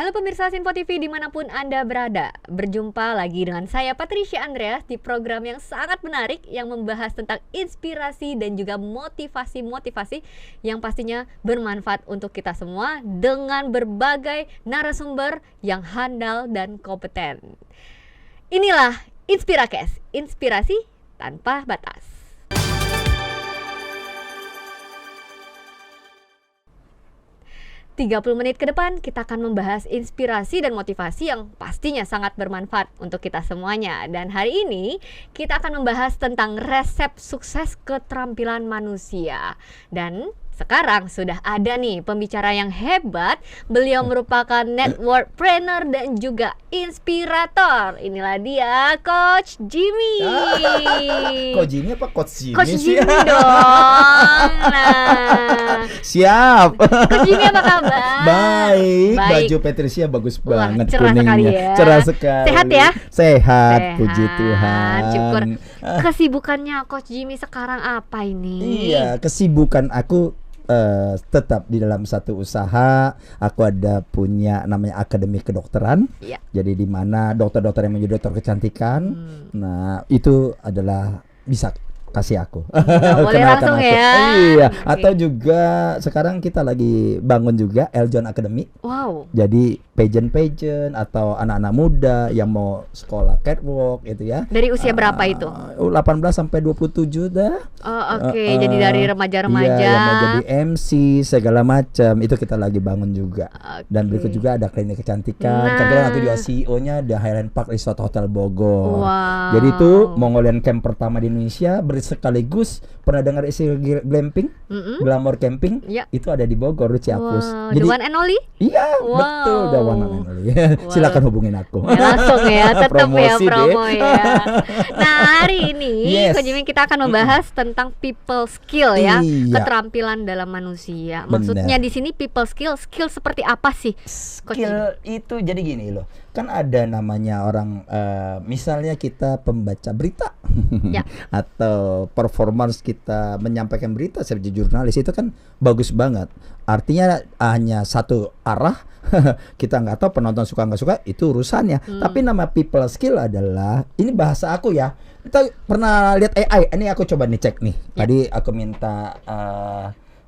Halo pemirsa Sinfo TV dimanapun Anda berada. Berjumpa lagi dengan saya Patricia Andreas di program yang sangat menarik yang membahas tentang inspirasi dan juga motivasi-motivasi yang pastinya bermanfaat untuk kita semua dengan berbagai narasumber yang handal dan kompeten. Inilah Inspirakes, inspirasi tanpa batas. 30 menit ke depan kita akan membahas inspirasi dan motivasi yang pastinya sangat bermanfaat untuk kita semuanya. Dan hari ini kita akan membahas tentang resep sukses keterampilan manusia. Dan sekarang sudah ada nih pembicara yang hebat. Beliau merupakan network trainer dan juga inspirator. Inilah dia Coach Jimmy. Coach Jimmy apa Coach Jimmy? Coach Jimmy dong. Nah, siap. Coach Jimmy apa kabar? Baik. Baju Patricia bagus banget. Cerah kuningnya. sekali ya. Cerah sekali. Sehat ya? Sehat. Puji Tuhan. Syukur. Kesibukannya Coach Jimmy sekarang apa ini? Iya, kesibukan aku tetap di dalam satu usaha. Aku ada punya namanya Akademi Kedokteran. Iya. Jadi di mana dokter-dokter yang menjadi dokter kecantikan. Nah, itu adalah bisa kasih aku. Boleh langsung aku. Ya. Iya. Okay. Atau juga sekarang kita lagi bangun juga Eljon Academy. Wow. Jadi pageant atau anak-anak muda yang mau sekolah catwalk itu ya. Dari usia berapa itu? 18 sampai 27 dah. Oh, oke. Jadi dari remaja-remaja. Iya, yang mau jadi MC segala macam itu kita lagi bangun juga. Okay. Dan berikut juga ada klinik kecantikan. Nah. Kebetulan aku juga CEO-nya The Highland Park Resort Hotel Bogor. Wow. Jadi itu Mongolian Camp pertama di Indonesia sekaligus pernah dengar istilah glamping? Glamour camping? Ya. Itu ada di Bogor, di Ciapus. Wow. Jadi The one and only? Iya, Wow. betul, the one and only. Silakan hubungin aku. Ya, langsung ya, tetap ya Promosi promo deh. ya. Nah, hari ini Yes. Coach Jimmy kita akan membahas tentang people skill ya, Iya. keterampilan dalam manusia. Benar. Maksudnya di sini people skill seperti apa sih? Coach Jimmy? Skill itu jadi gini loh. Kan ada namanya orang misalnya kita pembaca berita Ya. atau performance kita menyampaikan berita sebagai jurnalis itu kan bagus banget. Artinya hanya satu arah. Kita nggak tahu penonton suka nggak suka itu urusannya. Tapi nama people skill adalah ini bahasa aku ya. Kita pernah lihat AI. Ini aku coba nih cek nih. Ya. Tadi aku minta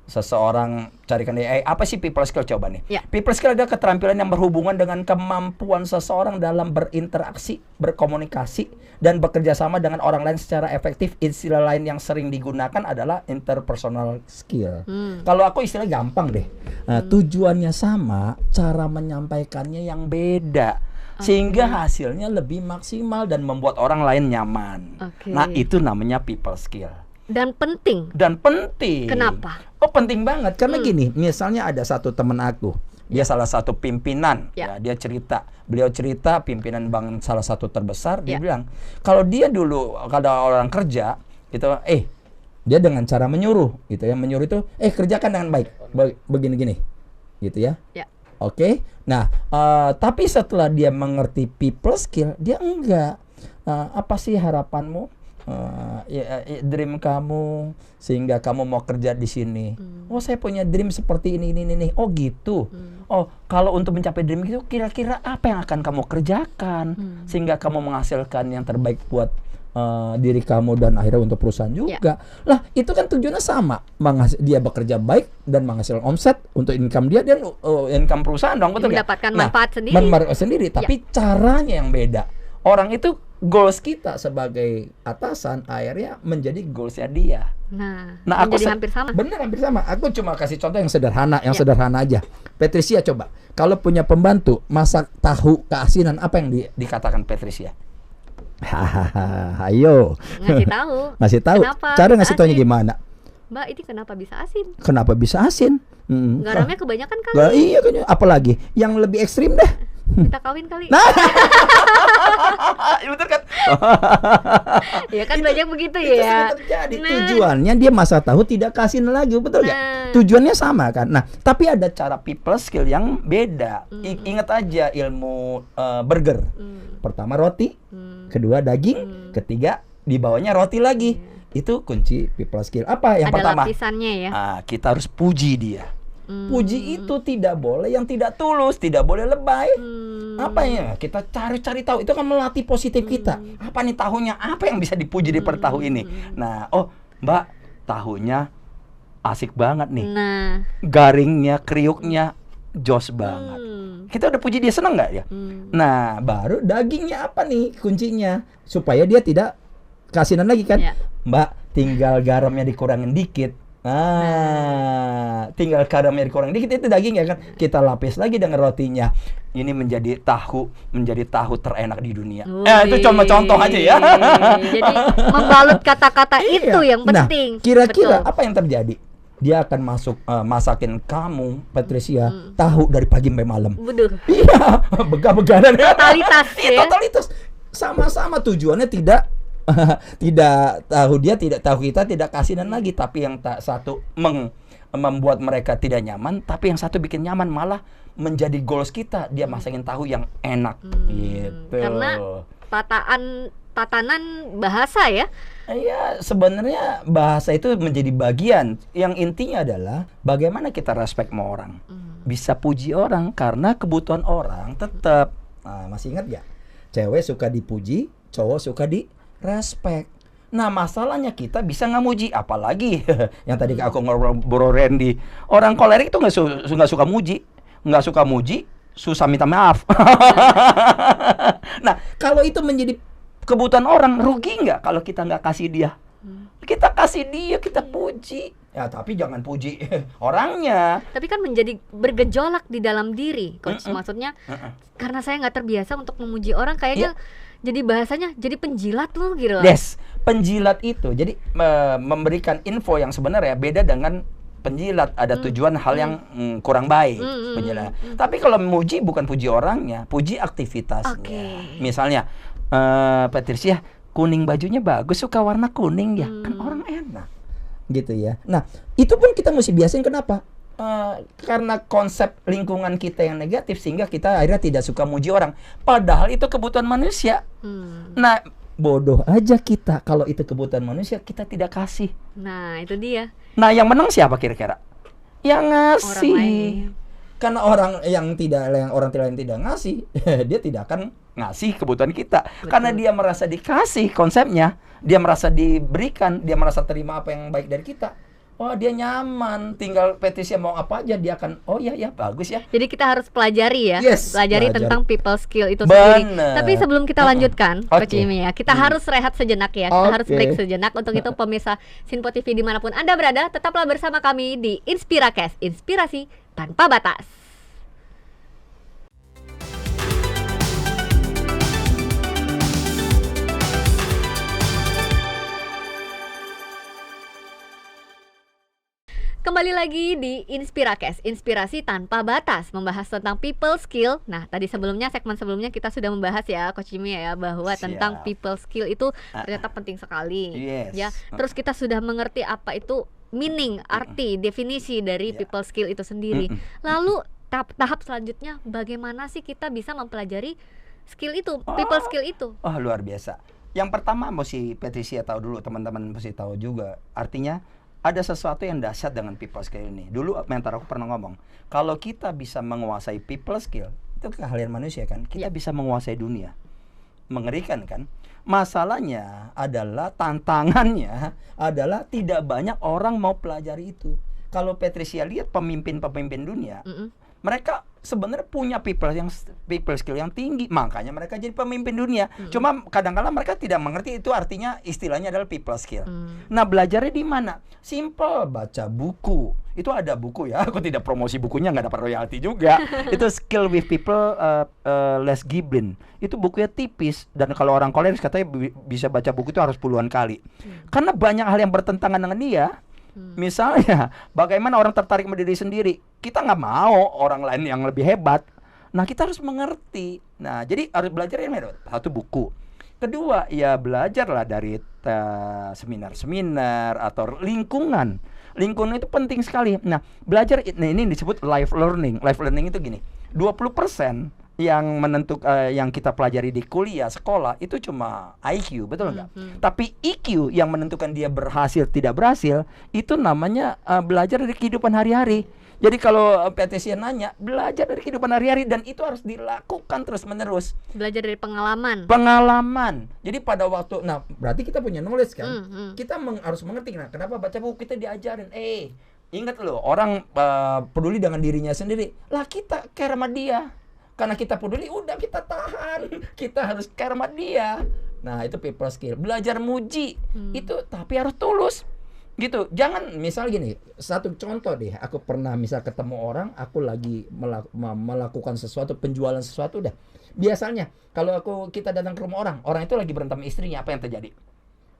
seseorang carikan AI apa sih people skill coba nih. Ya. People skill adalah keterampilan yang berhubungan dengan kemampuan seseorang dalam berinteraksi, berkomunikasi dan bekerja sama dengan orang lain secara efektif. Istilah lain yang sering digunakan adalah interpersonal skill. Kalau aku istilah gampang deh. Tujuannya sama, cara menyampaikannya yang beda. Sehingga hasilnya lebih maksimal dan membuat orang lain nyaman. Okay. Nah, itu namanya people skill. Dan penting. Kenapa? Oh, penting banget karena gini, misalnya ada satu teman aku, dia salah satu pimpinan, Ya. ya, beliau cerita pimpinan bank salah satu terbesar, dia Ya. bilang kalau dia dulu kalau orang kerja gitu, dia dengan cara menyuruh, gitu ya, menyuruh itu, kerjakan dengan baik, begini-gini, gitu ya. Ya. Oke, nah tapi setelah dia mengerti people skill, dia enggak. Apa sih harapanmu? Dream kamu sehingga kamu mau kerja di sini. Oh, saya punya dream seperti ini. Oh, gitu. Oh, kalau untuk mencapai dream itu kira-kira apa yang akan kamu kerjakan sehingga kamu menghasilkan yang terbaik buat diri kamu dan akhirnya untuk perusahaan juga. Lah, itu kan tujuannya sama. Dia bekerja baik dan menghasilkan omset untuk income dia dan income perusahaan dong, betul nggak? Mendapatkan manfaat sendiri. Manfaat sendiri, tapi caranya yang beda. Orang itu goals kita sebagai atasan akhirnya menjadi goalsnya dia. Nah aku menjadi hampir sama. Bener, hampir sama. Aku cuma kasih contoh yang sederhana, sederhana aja. Patricia coba, kalau punya pembantu masak tahu keasinan, apa yang dikatakan Patricia? Ayo. Ngasih tahu. Kenapa Cara ngasih bisa taunya asin? gimana? Mbak, ini kenapa bisa asin? Kenapa bisa asin? Garamnya kebanyakan kali. Iya, apalagi yang lebih ekstrim deh. Kita kawin kali. Nah. Betul kan? Ya kan banyak begitu Itu ya. sudah terjadi. Tujuannya dia masak tahu tidak kasih lagi, betul nggak? Tujuannya sama kan. Nah, tapi ada cara people skill yang beda. Ingat aja ilmu burger. Pertama roti, kedua daging, ketiga di bawahnya roti lagi. Itu kunci people skill. Apa yang ada pertama? lapisannya ya. Kita harus puji dia. Puji itu tidak boleh yang tidak tulus, tidak boleh lebay. Apa ya? Kita cari-cari tahu. Itu kan melatih positif kita. Apa nih tahunya? Apa yang bisa dipuji di per tahu ini? Nah, oh Mbak, tahunya asik banget nih. Nah, Garingnya, kriuknya, jos banget. Kita udah puji dia, senang nggak ya? Nah, baru dagingnya apa nih kuncinya? Supaya dia tidak kasinan lagi kan? Ya. Mbak, tinggal garamnya dikurangin dikit. Tinggal garamnya dikurangin dikit, itu daging ya kan? Kita lapis lagi dengan rotinya. Ini menjadi tahu terenak di dunia. Itu cuma contoh aja ya. Jadi membalut kata-kata itu yang penting. Nah, kira-kira Betul. apa yang terjadi? Dia akan masuk masakin kamu, Patricia, tahu dari pagi sampai malam. Waduh. Iya, begah-begahan. Totalitas Iya, ya. totalitas. Sama-sama tujuannya tidak tidak tahu kita, tidak kasihan lagi, tapi yang satu membuat mereka tidak nyaman, tapi yang satu bikin nyaman, malah menjadi goals kita. Dia masakin tahu yang enak gitu. Karena tatanan bahasa ya. Iya, sebenarnya bahasa itu menjadi bagian. Yang intinya adalah bagaimana kita respect sama orang. Bisa puji orang karena kebutuhan orang tetap. Nah, masih ingat gak? Cewek suka dipuji, cowok suka di respect. Nah, masalahnya kita bisa nggak muji, apalagi yang tadi aku ngobrol Bro Randy, orang kolerik itu nggak suka muji, susah minta maaf. Nah, kalau itu menjadi kebutuhan orang, rugi nggak kalau kita nggak kasih dia? Kita kasih dia, kita puji. Ya, tapi jangan puji orangnya. Tapi kan menjadi bergejolak di dalam diri, Coach. Maksudnya karena saya nggak terbiasa untuk memuji orang, kayaknya jadi bahasanya jadi penjilat loh gitu. Yes, penjilat itu jadi memberikan info yang sebenarnya beda dengan penjilat. Ada tujuan hal yang kurang baik penjilat. Tapi kalau memuji bukan puji orangnya, puji aktivitasnya. Misalnya Patricia, kuning bajunya bagus, suka warna kuning ya, kan orang enak gitu ya. Nah, itu pun kita mesti biasain. Kenapa? Karena konsep lingkungan kita yang negatif, sehingga kita akhirnya tidak suka muji orang. Padahal itu kebutuhan manusia. Nah, bodoh aja kita kalau itu kebutuhan manusia kita tidak kasih. Nah, itu dia. Nah, yang menang siapa kira-kira? Yang ngasih. Orang lain. Karena orang lain tidak ngasih, dia tidak akan ngasih kebutuhan kita. Betul. Karena dia merasa dikasih, konsepnya, dia merasa diberikan, dia merasa terima apa yang baik dari kita. Oh, dia nyaman, tinggal Patricia mau apa aja dia akan, oh ya bagus ya. Jadi kita harus pelajari ya, Yes, pelajari pelajari. tentang people skill itu sendiri. Bener. Tapi sebelum kita lanjutkan, Coach Oke. Jimmy ya, kita harus rehat sejenak ya, kita harus Oke. break sejenak. Untuk itu pemirsa Sinpo TV dimanapun Anda berada, tetaplah bersama kami di Inspiracast, inspirasi tanpa batas. Kembali lagi di Inspiracast, inspirasi tanpa batas, membahas tentang people skill. Nah, tadi segmen sebelumnya kita sudah membahas ya, Coach Jimmy ya, bahwa Siap. tentang people skill itu ternyata penting sekali. Yes. Ya, terus kita sudah mengerti apa itu meaning, arti, definisi dari people skill itu sendiri. Lalu tahap selanjutnya, bagaimana sih kita bisa mempelajari skill itu, people skill itu? Oh, luar biasa. Yang pertama mesti Patricia tahu dulu, teman-teman mesti tahu juga. Artinya ada sesuatu yang dahsyat dengan people skill ini. Dulu mentor aku pernah ngomong, kalau kita bisa menguasai people skill, itu keahlian manusia kan, kita bisa menguasai dunia. Mengerikan kan? Masalahnya adalah, tantangannya adalah tidak banyak orang mau pelajari itu. Kalau Patricia lihat pemimpin-pemimpin dunia, mereka sebenarnya punya people skill yang tinggi, makanya mereka jadi pemimpin dunia. Cuma kadang-kala mereka tidak mengerti itu artinya, istilahnya adalah people skill. Nah, belajarnya di mana? Simple, baca buku. Itu ada buku ya, aku tidak promosi bukunya, nggak dapat royalti juga. Itu Skill with People, Les Giblin. Itu bukunya tipis, dan kalau orang koleris katanya bisa baca buku itu harus puluhan kali. Karena banyak hal yang bertentangan dengan dia. Misalnya, bagaimana orang tertarik sama diri sendiri. Kita nggak mau orang lain yang lebih hebat. Nah, kita harus mengerti. Nah, jadi harus belajar yang satu buku. Kedua, ya belajarlah dari seminar-seminar atau lingkungan. Lingkungan itu penting sekali. Nah, belajar ini disebut life learning. Life learning itu gini, 20% yang kita pelajari di kuliah, sekolah itu cuma IQ, betul nggak? Tapi EQ yang menentukan dia berhasil tidak berhasil itu namanya belajar dari kehidupan hari-hari. Jadi kalau PTC nanya, belajar dari kehidupan hari-hari dan itu harus dilakukan terus-menerus. Belajar dari pengalaman. Pengalaman. Jadi pada waktu, nah berarti kita punya knowledge kan? Kita harus mengerti. Nah, kenapa baca buku kita diajarin? Ingat loh, orang peduli dengan dirinya sendiri. Lah kita care sama dia. Karena kita peduli, udah kita tahan. Kita harus care sama dia. Nah itu people skill. Belajar muji itu, tapi harus tulus. Gitu, jangan misal gini, satu contoh deh, aku pernah misal ketemu orang, aku lagi melakukan sesuatu, penjualan sesuatu dah. Biasanya kalau kita datang ke rumah orang itu lagi berantem istrinya, apa yang terjadi?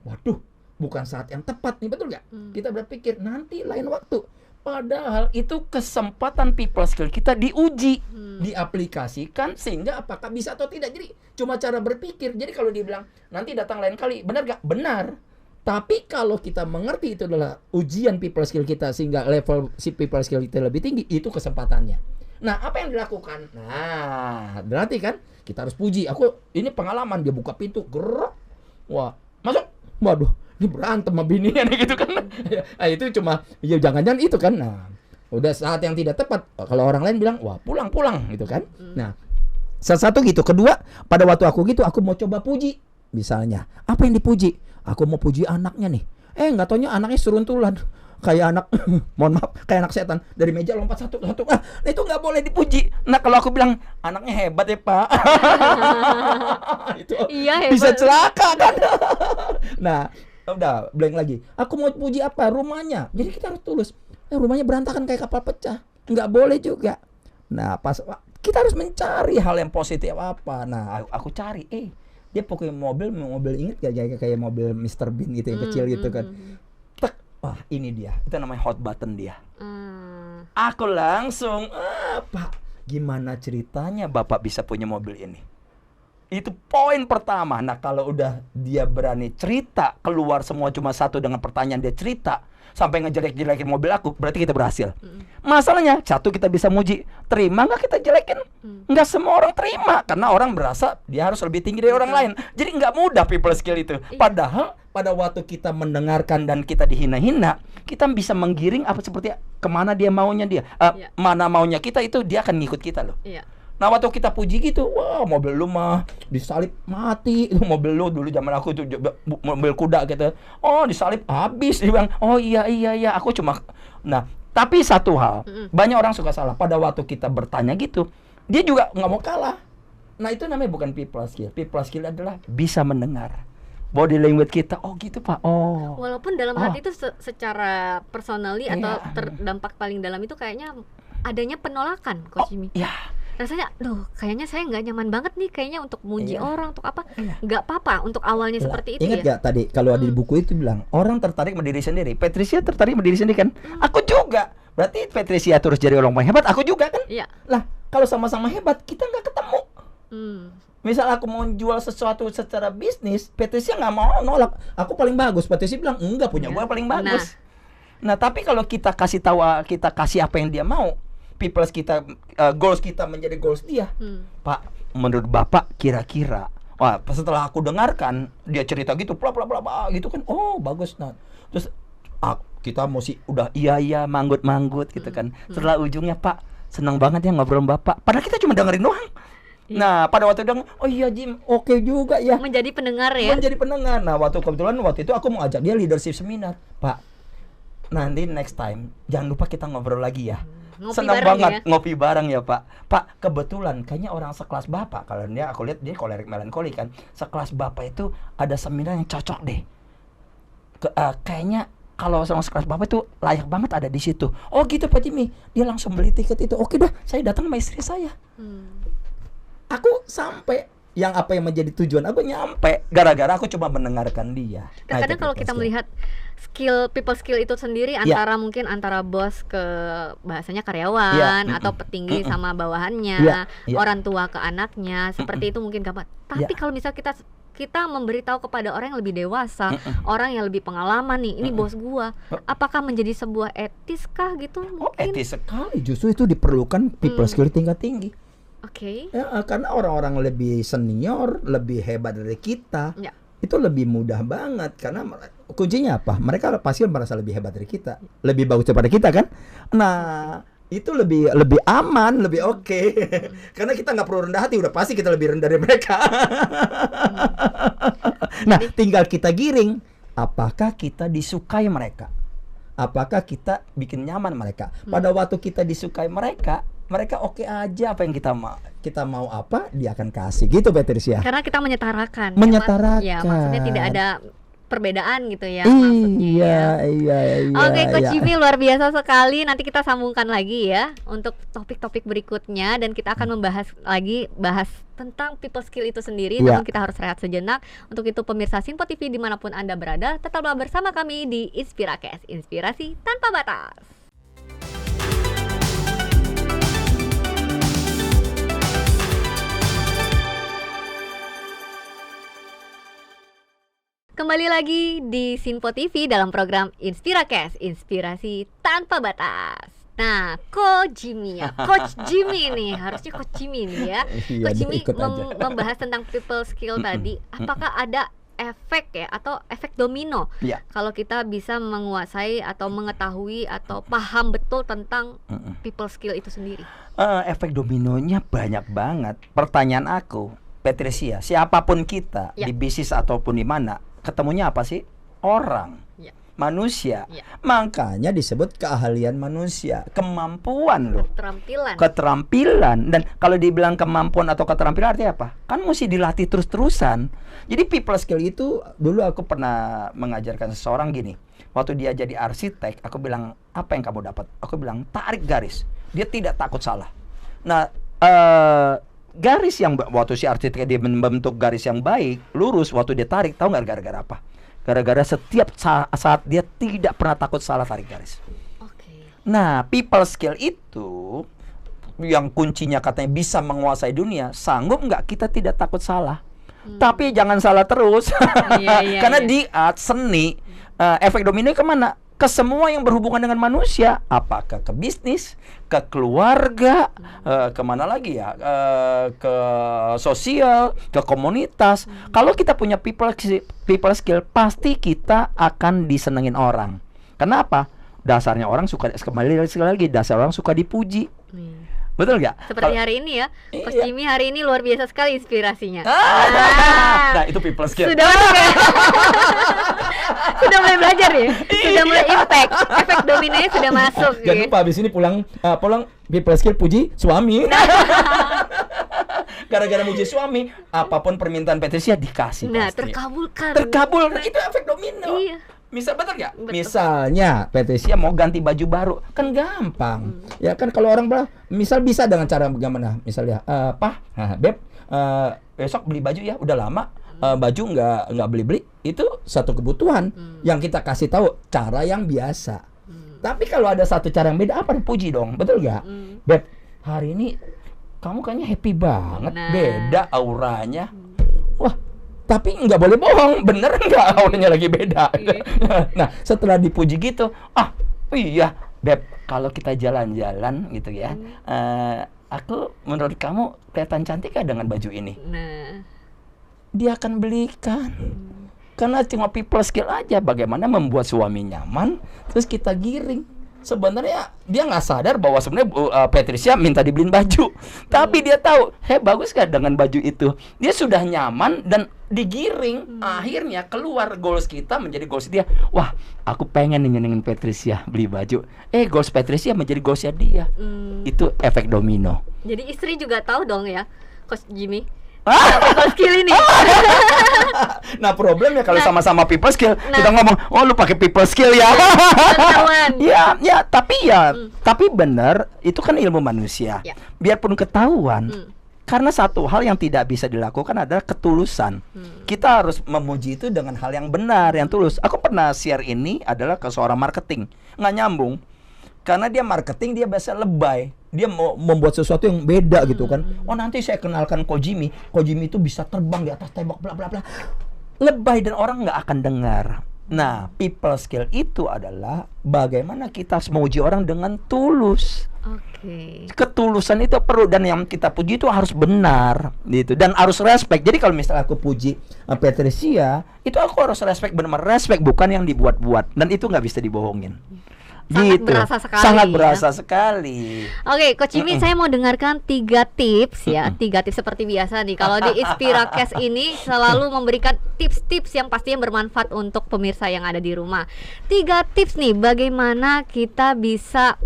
Waduh, bukan saat yang tepat nih, betul nggak? Kita berpikir nanti lain waktu. Padahal itu kesempatan people skill kita diuji, diaplikasikan sehingga apakah bisa atau tidak. Jadi cuma cara berpikir. Jadi kalau dibilang nanti datang lain kali, benar nggak? Benar. Tapi kalau kita mengerti itu adalah ujian people skill kita sehingga level si people skill kita lebih tinggi, itu kesempatannya. Nah, apa yang dilakukan? Nah, berarti kan kita harus puji. Ini pengalaman, dia buka pintu, gerak. Wah, masuk. Waduh, ini berantem sama bininya nih gitu kan. Nah, itu cuma ya jangan-jangan itu kan. Nah, udah saat yang tidak tepat. Kalau orang lain bilang, "Wah, pulang" gitu kan. Nah, satu gitu. Kedua, pada waktu aku gitu, aku mau coba puji. Misalnya, apa yang dipuji? Aku mau puji anaknya nih. Nggak taunya anaknya seruntulan. Kayak anak, mohon maaf, kayak anak setan. Dari meja lompat satu. Itu nggak boleh dipuji. Nah, kalau aku bilang, anaknya hebat ya, Pak. Itu Iya, hebat. Bisa celaka kan. Nah, udah, blank lagi. Aku mau puji apa? Rumahnya. Jadi kita harus tulus. Rumahnya berantakan kayak kapal pecah. Nggak boleh juga. Nah, kita harus mencari hal yang positif apa. Nah, aku cari. Dia pakai mobil inget gak kayak mobil Mr. Bean gitu yang kecil gitu kan. Tek, wah ini dia. Itu namanya hot button dia. Aku langsung, Pak, gimana ceritanya Bapak bisa punya mobil ini? Itu poin pertama. Nah, kalau udah dia berani cerita, keluar semua cuma satu dengan pertanyaan dia cerita, sampai ngejelek-jelekin mobil aku, berarti kita berhasil. Masalahnya, satu kita bisa muji, terima nggak kita jelekin? Nggak semua orang terima, karena orang berasa dia harus lebih tinggi dari orang lain. Jadi nggak mudah people skill itu. Padahal pada waktu kita mendengarkan dan kita dihina-hina, kita bisa menggiring apa seperti kemana dia maunya dia, mana maunya kita itu dia akan ngikut kita loh. Nah, waktu kita puji gitu, wah mobil lu mah disalip mati. Itu mobil lu dulu zaman aku itu mobil kuda gitu. Oh, disalip habis. Dia bilang, oh iya aku cuma. Nah, tapi satu hal, banyak orang suka salah. Pada waktu kita bertanya gitu, dia juga nggak mau kalah. Nah, itu namanya bukan people skill. People skill adalah bisa mendengar. Body language kita, oh gitu Pak, oh. Walaupun dalam hati itu secara personally atau terdampak paling dalam itu kayaknya adanya penolakan, Coach Jimmy. Rasanya, kayaknya saya nggak nyaman banget nih kayaknya untuk muji orang, untuk apa? Nggak apa-apa untuk awalnya seperti itu. Ingat nggak tadi kalau ada di buku itu bilang orang tertarik sama diri sendiri. Patricia tertarik sama diri sendiri kan? Aku juga. Berarti Patricia terus jadi orang paling hebat, aku juga kan? Iya. Lah, kalau sama-sama hebat kita nggak ketemu. Misal aku mau jual sesuatu secara bisnis, Patricia nggak mau nolak. Aku paling bagus. Patricia bilang enggak, punya gua paling bagus. Nah, tapi kalau kita kasih tahu, kita kasih apa yang dia mau, people kita, goals kita menjadi goals dia. Pak, menurut Bapak kira-kira, wah setelah aku dengarkan dia cerita gitu, bla bla bla gitu kan, oh bagus. Nah, terus kita mesti udah iya manggut gitu kan. Setelah ujungnya, Pak, senang banget ya ngobrol sama Bapak. Padahal kita cuma dengerin doang. Nah, pada waktu itu, oh iya Jim, oke juga ya. Menjadi pendengar ya. Menjadi pendengar. Nah, kebetulan waktu itu aku mau ajak dia leadership seminar. Pak, nanti next time jangan lupa kita ngobrol lagi ya. Senang banget ya? Ngopi bareng ya Pak. Pak, kebetulan kayaknya orang sekelas Bapak, kalau dia aku lihat dia kolerik melankoli kan, sekelas Bapak itu ada seminar yang cocok deh. Kayaknya kalau sama sekelas Bapak itu layak banget ada di situ. Oh gitu Pak Jimmy. Dia langsung beli tiket itu. Oke dah, saya datang sama istri saya. Aku sampai yang apa yang menjadi tujuan aku nyampe gara-gara aku coba mendengarkan dia. Kadang kalau kita melihat people skill itu sendiri antara mungkin antara bos ke bahasanya karyawan atau petinggi sama bawahannya, orang tua ke anaknya, seperti itu mungkin gampang. Tapi kalau misal kita memberitahu kepada orang yang lebih dewasa, orang yang lebih pengalaman nih, ini bos gua, apakah menjadi sebuah etis kah gitu? Mungkin. Etis sekali, justru itu diperlukan people skill tingkat tinggi. Oke. Ya, karena orang-orang lebih senior, lebih hebat dari kita, Ya. itu lebih mudah banget karena kuncinya apa? Mereka pasti merasa lebih hebat dari kita, lebih bagus daripada kita kan? Nah, itu lebih aman, lebih oke. Karena kita nggak perlu rendah hati, udah pasti kita lebih rendah dari mereka. Nah, tinggal kita giring. Apakah kita disukai mereka? Apakah kita bikin nyaman mereka? Pada waktu kita disukai mereka oke aja apa yang kita mau apa dia akan kasih gitu, Patricia. Karena kita menyetarakan. Menyetarakan. Ya, maksudnya tidak ada perbedaan gitu ya maksudnya. Iya. Oke, Coach Jimmy luar biasa sekali. Nanti kita sambungkan lagi ya untuk topik-topik berikutnya dan kita akan bahas tentang people skill itu sendiri. Namun kita harus rehat sejenak. Untuk itu pemirsa Sinpo TV dimanapun Anda berada, tetaplah bersama kami di Inspirakes, inspirasi tanpa batas. Kembali lagi di Sinpo TV dalam program Inspirakes, inspirasi tanpa batas. Nah, Coach Jimmy nih, harusnya Coach Jimmy nih ya. Coach Jimmy membahas tentang people skill tadi. Apakah ada efek ya atau efek domino kalau kita bisa menguasai atau mengetahui atau paham betul tentang people skill itu sendiri? Efek dominonya banyak banget. Pertanyaan aku, Patricia, siapapun kita di bisnis ataupun di mana, ketemunya apa sih? Orang, manusia. Makanya disebut keahlian manusia, kemampuan loh. Keterampilan. Dan kalau dibilang kemampuan atau keterampilan artinya apa? Kan mesti dilatih terus-terusan. Jadi people skill itu dulu aku pernah mengajarkan seseorang gini. Waktu dia jadi arsitek, aku bilang, apa yang kamu dapat? Aku bilang, tarik garis. Dia tidak takut salah. Nah, garis yang waktu si arsitek dia membentuk garis yang baik, lurus, waktu dia tarik, tahu nggak gara-gara apa? Gara-gara setiap saat dia tidak pernah takut salah tarik garis. Nah, people skill itu yang kuncinya katanya bisa menguasai dunia. Sanggup nggak kita tidak takut salah? Tapi jangan salah terus. Karena di art, seni, efek domino kemana? Ke semua yang berhubungan dengan manusia. Apakah ke bisnis, ke keluarga, kemana lagi ya, ke sosial, ke komunitas. Kalau kita punya people skill, pasti kita akan disenengin orang. Kenapa? Dasarnya orang suka, kembali lagi, dasar orang suka dipuji. Betul nggak? Seperti hari ini ya, Coach Jimmy hari ini luar biasa sekali inspirasinya. Nah, itu people skill. Sudah mulai belajar ya, sudah mulai impact, efek dominonya sudah masuk. Jangan lupa habis ini pulang people skill puji suami. Gara-gara muji suami, apapun permintaan Patricia dikasih. Nah, pasti terkabulkan. Itu efek domino. Iya. Misal betul nggak? Misalnya Patricia mau ganti baju baru, kan gampang. Ya kan kalau orang bilang, misal bisa dengan cara bagaimana? Misalnya, Beb, besok beli baju ya, udah lama baju nggak beli. Itu satu kebutuhan yang kita kasih tahu cara yang biasa. Tapi kalau ada satu cara yang beda, apa? Puji dong, betul nggak? Beb, hari ini kamu kayaknya happy banget, beda auranya. Wah, tapi nggak boleh bohong, bener nggak auranya lagi beda. Nah, setelah dipuji gitu, iya, Beb, kalau kita jalan-jalan gitu ya, aku menurut kamu kelihatan cantik gak dengan baju ini? Nah, dia akan belikan. Karena cuma people skill aja, bagaimana membuat suami nyaman, terus kita giring. Sebenarnya dia nggak sadar bahwa sebenarnya Patricia minta dibeliin baju, tapi dia tahu, bagus gak dengan baju itu? Dia sudah nyaman dan digiring. Akhirnya keluar goals kita menjadi goals dia. Wah, aku pengen nyenengin Patricia beli baju. Goals Patricia menjadi goalsnya dia. Itu efek domino. Jadi istri juga tahu dong ya, Coach Jimmy. People skill ini. Nah, problemnya kalau sama-sama people skill, kita ngomong, lu pakai people skill ya. Tapi benar, itu kan ilmu manusia. Biarpun ketahuan, karena satu hal yang tidak bisa dilakukan adalah ketulusan. Kita harus memuji itu dengan hal yang benar, yang tulus. Aku pernah share ini adalah ke seorang marketing, nggak nyambung. Karena dia marketing, dia biasa lebay. Dia mau membuat sesuatu yang beda gitu kan. Nanti saya kenalkan Coach Jimmy. Coach Jimmy itu bisa terbang di atas tembok bla bla bla. Lebay dan orang nggak akan dengar. Nah, people skill itu adalah bagaimana kita memuji orang dengan tulus. Oke. Ketulusan itu perlu, dan yang kita puji itu harus benar gitu, dan harus respect. Jadi kalau misalnya aku puji Patricia, itu aku harus respect, benar respect, bukan yang dibuat-buat, dan itu nggak bisa dibohongin. Sangat Gitu. berasa sekali, Sangat ya. berasa sekali. Oke, Coach Jimmy, saya mau dengarkan 3 tips ya. 3 tips seperti biasa nih. Kalau di Inspiracast ini selalu memberikan tips-tips yang pastinya bermanfaat untuk pemirsa yang ada di rumah. 3 tips nih, bagaimana kita bisa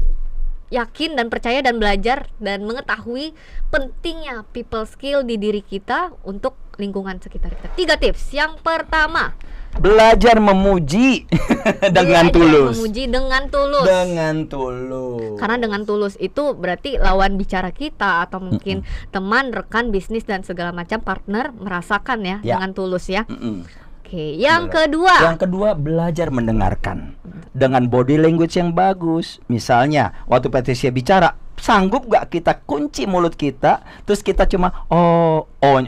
yakin dan percaya dan belajar dan mengetahui pentingnya people skill di diri kita untuk lingkungan sekitar kita. 3 tips. Yang pertama, Belajar memuji dengan belajar tulus. memuji dengan tulus. Dengan tulus. Karena dengan tulus itu berarti lawan bicara kita atau mungkin teman, rekan, bisnis dan segala macam partner merasakan ya, Ya. dengan tulus ya. Mm-mm. Oke, yang Benar. kedua. Yang kedua, belajar mendengarkan dengan body language yang bagus. Misalnya, waktu Patricia bicara, sanggup gak kita kunci mulut kita, terus kita cuma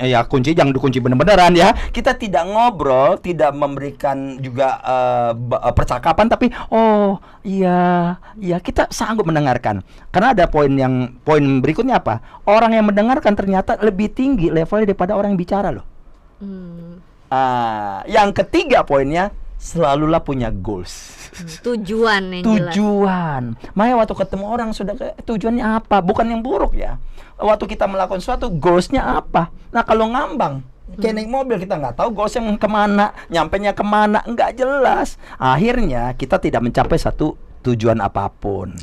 ya kunci, jangan dikunci bener-beneran ya. Kita tidak ngobrol, tidak memberikan juga percakapan, tapi iya kita sanggup mendengarkan. Karena ada poin berikutnya apa? Orang yang mendengarkan ternyata lebih tinggi levelnya daripada orang yang bicara loh. Yang ketiga poinnya, selalulah punya goals. Tujuan yang jelas. Tujuan. Makanya waktu ketemu orang sudah tujuannya apa? Bukan yang buruk ya. Waktu kita melakukan sesuatu, goalsnya apa? Nah kalau ngambang, kayak naik mobil, kita nggak tahu goals yang kemana, nyampenya kemana, nggak jelas. Akhirnya kita tidak mencapai satu tujuan apapun.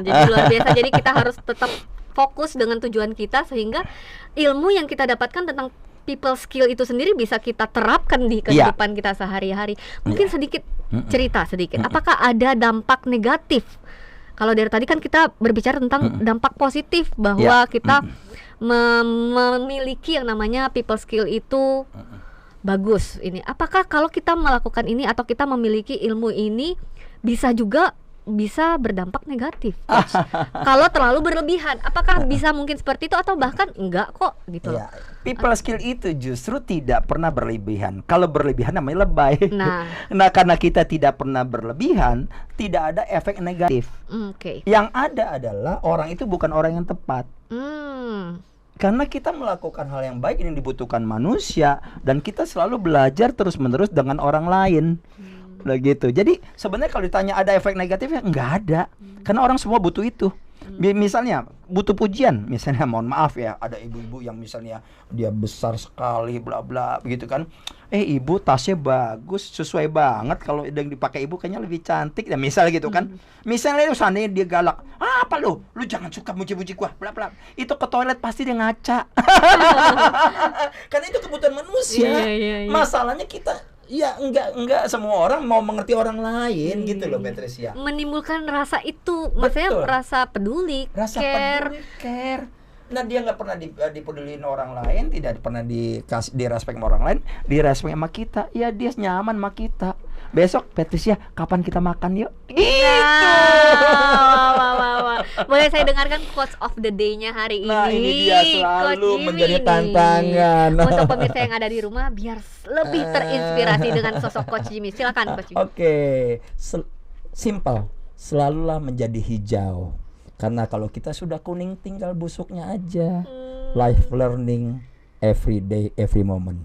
Jadi luar biasa. Jadi kita harus tetap fokus dengan tujuan kita, sehingga ilmu yang kita dapatkan tentang people skill itu sendiri bisa kita terapkan di kehidupan kita sehari-hari. Mungkin sedikit cerita sedikit. Apakah ada dampak negatif? Kalau dari tadi kan kita berbicara tentang dampak positif, bahwa kita memiliki yang namanya people skill itu bagus. Ini apakah kalau kita melakukan ini atau kita memiliki ilmu ini bisa berdampak negatif, Coach? Kalau terlalu berlebihan, apakah bisa mungkin seperti itu atau bahkan enggak kok gitu loh? Ya, people skill itu justru tidak pernah berlebihan. Kalau berlebihan namanya lebay. Nah, karena kita tidak pernah berlebihan, tidak ada efek negatif. Yang ada adalah orang itu bukan orang yang tepat. Karena kita melakukan hal yang baik, ini dibutuhkan manusia, dan kita selalu belajar terus-menerus dengan orang lain. Gitu. Jadi sebenarnya kalau ditanya ada efek negatifnya, nggak ada. Karena orang semua butuh itu. Misalnya butuh pujian, misalnya mohon maaf ya, ada ibu-ibu yang misalnya dia besar sekali bla bla begitu kan. Ibu tasnya bagus, sesuai banget, kalau yang dipakai ibu kayaknya lebih cantik ya, misalnya gitu kan. Misalnya seandainya dia galak, apa lu jangan suka muji-muji gua bla bla. Itu ke toilet pasti dia ngaca. Karena itu kebutuhan manusia. Masalahnya kita enggak semua orang mau mengerti orang lain gitu loh, Patricia. Menimbulkan rasa itu, maksudnya rasa peduli, care. Nah dia nggak pernah dipedulin orang lain, tidak pernah direspek sama orang lain, direspek sama kita. Ya dia nyaman sama kita. Besok Patricia, kapan kita makan yuk? Gitu. Wah. Boleh saya dengarkan quotes of the day-nya hari ini? Nah ini dia selalu menjadi tantangan untuk pemirsa yang ada di rumah biar lebih terinspirasi dengan sosok Coach Jimmy. Silakan Coach Jimmy. Oke, simple. Selalulah menjadi hijau. Karena kalau kita sudah kuning, tinggal busuknya aja. Life learning every day, every moment.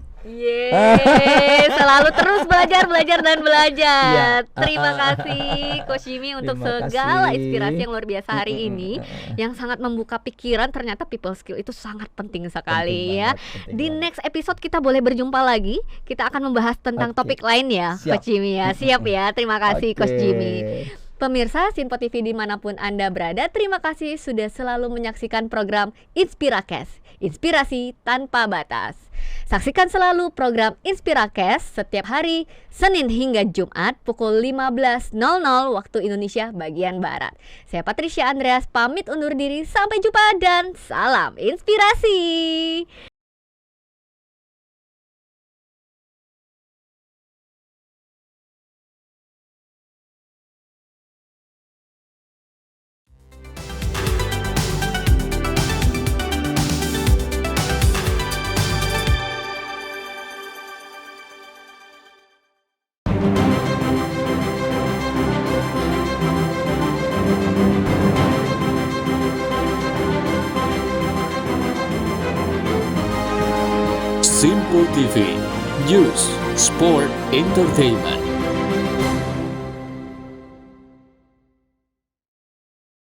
Selalu terus belajar dan belajar. Terima kasih Coach Jimmy untuk segala inspirasi yang luar biasa hari ini, yang sangat membuka pikiran. Ternyata people skill itu sangat penting sekali ya. Di next episode kita boleh berjumpa lagi. Kita akan membahas tentang topik lain ya, Coach Jimmy ya. Siap ya. Terima kasih Coach Jimmy. Pemirsa Sinpo TV dimanapun Anda berada, terima kasih sudah selalu menyaksikan program Inspiracast, inspirasi tanpa batas. Saksikan selalu program Inspiracast setiap hari Senin hingga Jumat pukul 15.00 waktu Indonesia bagian Barat. Saya Patricia Andreas pamit undur diri, sampai jumpa dan salam inspirasi. Tribun TV, News, Sport, Entertainment.